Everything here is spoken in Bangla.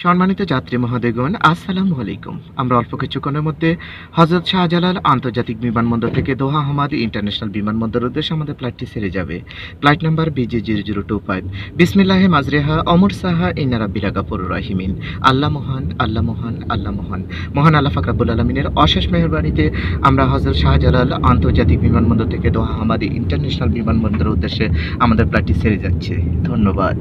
সম্মানিত যাত্রী মহোদয়গণ, আসসালামু আলাইকুম। আমরা অল্প কিছুক্ষণের মধ্যে হযরত শাহজালাল আন্তর্জাতিক বিমানবন্দর থেকে দোহা হামাদ ইন্টারন্যাশনাল বিমানবন্দরের উদ্দেশ্যে আমাদের ফ্লাইটটি ছেড়ে যাবে। Flight number BG0025। বিসমিল্লাহে মাজরেহা অমর সাহা ইন্না রাব্বিলা গাফুরুর রাহিমিন। আল্লাহ মহান, আল্লাহ মহান, আল্লাহ মহান। মহান আল্লাহ পাক রব্বুল আলামিনের অশেষ মেহেরবানিতে আমরা হযরত শাহজালাল আন্তর্জাতিক বিমানবন্দর থেকে দোহা হামাদ ইন্টারন্যাশনাল বিমানবন্দরের উদ্দেশ্যে আমাদের ফ্লাইটটি ছেড়ে যাচ্ছে। ধন্যবাদ।